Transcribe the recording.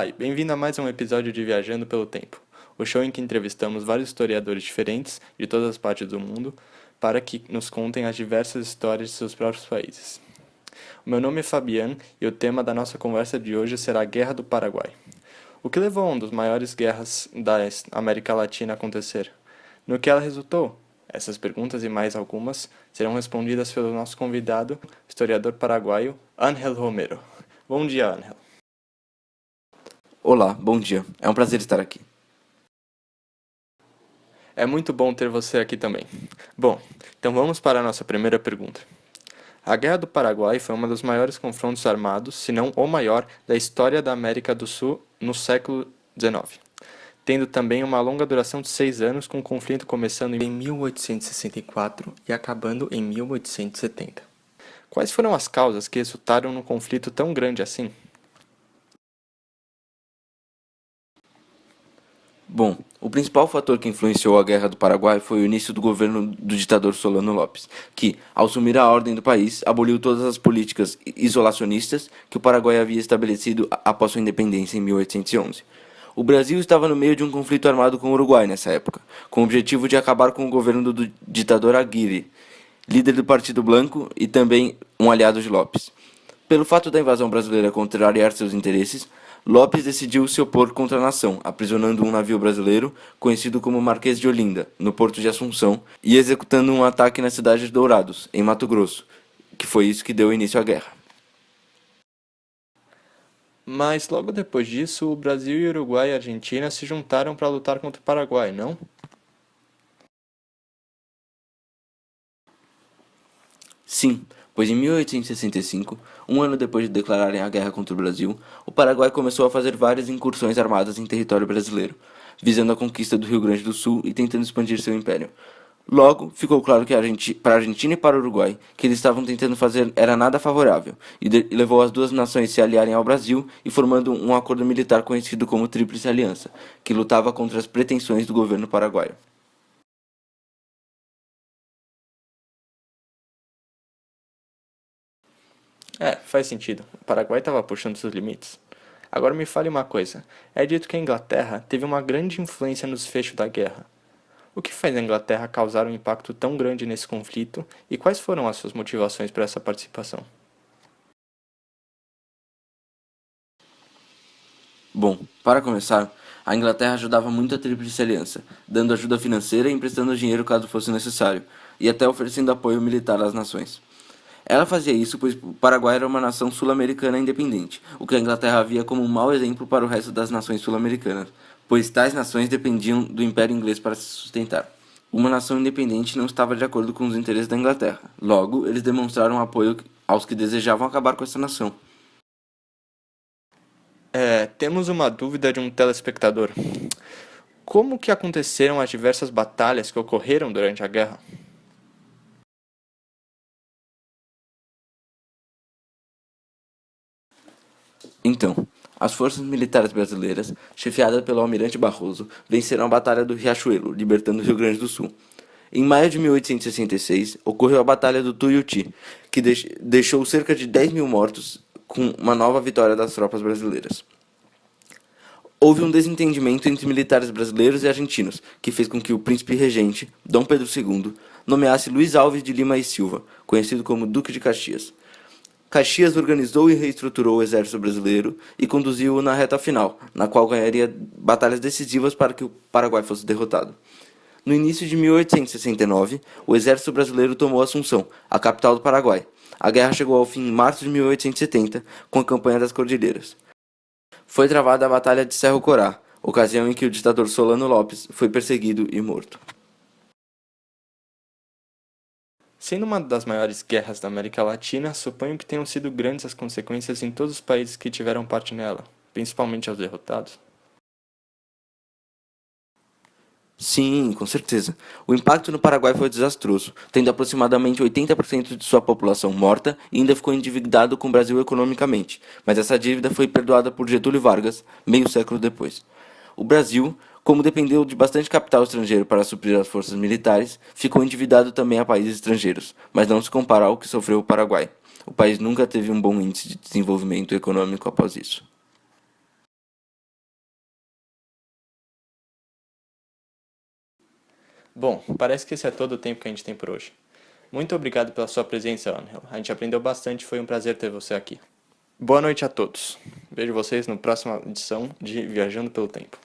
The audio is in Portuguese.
Olá e bem-vindo a mais um episódio de Viajando pelo Tempo, o show em que entrevistamos vários historiadores diferentes de todas as partes do mundo para que nos contem as diversas histórias de seus próprios países. O meu nome é Fabiano e o tema da nossa conversa de hoje será a Guerra do Paraguai. O que levou a uma das maiores guerras da América Latina a acontecer? No que ela resultou? Essas perguntas e mais algumas serão respondidas pelo nosso convidado, historiador paraguaio, Ángel Romero. Bom dia, Ángel. Olá, bom dia. É um prazer estar aqui. É muito bom ter você aqui também. Bom, então vamos para a nossa primeira pergunta. A Guerra do Paraguai foi um dos maiores confrontos armados, se não o maior, da história da América do Sul no século XIX, tendo também uma longa duração de 6 anos, com o conflito começando em 1864 e acabando em 1870. Quais foram as causas que resultaram num conflito tão grande assim? Bom, o principal fator que influenciou a Guerra do Paraguai foi o início do governo do ditador Solano Lopes, que, ao assumir a ordem do país, aboliu todas as políticas isolacionistas que o Paraguai havia estabelecido após sua independência em 1811. O Brasil estava no meio de um conflito armado com o Uruguai nessa época, com o objetivo de acabar com o governo do ditador Aguirre, líder do Partido Blanco e também um aliado de Lopes. Pelo fato da invasão brasileira contrariar seus interesses, Lopes decidiu se opor contra a nação, aprisionando um navio brasileiro, conhecido como Marquês de Olinda, no porto de Assunção, e executando um ataque na cidade de Dourados, em Mato Grosso, que foi isso que deu início à guerra. Mas logo depois disso, o Brasil e o Uruguai e a Argentina se juntaram para lutar contra o Paraguai, não? Sim, pois em 1865, um ano depois de declararem a guerra contra o Brasil, o Paraguai começou a fazer várias incursões armadas em território brasileiro, visando a conquista do Rio Grande do Sul e tentando expandir seu império. Logo, ficou claro que para a Argentina e para o Uruguai, que eles estavam tentando fazer era nada favorável, e levou as duas nações a se aliarem ao Brasil e formando um acordo militar conhecido como Tríplice Aliança, que lutava contra as pretensões do governo paraguaio. Faz sentido. O Paraguai estava puxando seus limites. Agora me fale uma coisa. É dito que a Inglaterra teve uma grande influência no desfecho da guerra. O que fez a Inglaterra causar um impacto tão grande nesse conflito e quais foram as suas motivações para essa participação? Bom, para começar, a Inglaterra ajudava muito a Tríplice Aliança, dando ajuda financeira e emprestando dinheiro caso fosse necessário, e até oferecendo apoio militar às nações. Ela fazia isso pois o Paraguai era uma nação sul-americana independente, o que a Inglaterra via como um mau exemplo para o resto das nações sul-americanas, pois tais nações dependiam do Império Inglês para se sustentar. Uma nação independente não estava de acordo com os interesses da Inglaterra. Logo, eles demonstraram apoio aos que desejavam acabar com essa nação. Temos uma dúvida de um telespectador. Como que aconteceram as diversas batalhas que ocorreram durante a guerra? Então, as forças militares brasileiras, chefiadas pelo almirante Barroso, venceram a Batalha do Riachuelo, libertando o Rio Grande do Sul. Em maio de 1866, ocorreu a Batalha do Tuiuti, que deixou cerca de 10 mil mortos, com uma nova vitória das tropas brasileiras. Houve um desentendimento entre militares brasileiros e argentinos, que fez com que o príncipe regente, Dom Pedro II, nomeasse Luiz Alves de Lima e Silva, conhecido como Duque de Caxias. Caxias organizou e reestruturou o exército brasileiro e conduziu-o na reta final, na qual ganharia batalhas decisivas para que o Paraguai fosse derrotado. No início de 1869, o exército brasileiro tomou Assunção, a capital do Paraguai. A guerra chegou ao fim em março de 1870, com a campanha das Cordilheiras. Foi travada a Batalha de Cerro Corá, ocasião em que o ditador Solano Lopes foi perseguido e morto. Sendo uma das maiores guerras da América Latina, suponho que tenham sido grandes as consequências em todos os países que tiveram parte nela, principalmente aos derrotados. Sim, com certeza. O impacto no Paraguai foi desastroso, tendo aproximadamente 80% de sua população morta e ainda ficou endividado com o Brasil economicamente, mas essa dívida foi perdoada por Getúlio Vargas meio século depois. O Brasil, como dependeu de bastante capital estrangeiro para suprir as forças militares, ficou endividado também a países estrangeiros, mas não se compara ao que sofreu o Paraguai. O país nunca teve um bom índice de desenvolvimento econômico após isso. Bom, parece que esse é todo o tempo que a gente tem por hoje. Muito obrigado pela sua presença, Angel. A gente aprendeu bastante e foi um prazer ter você aqui. Boa noite a todos. Vejo vocês na próxima edição de Viajando pelo Tempo.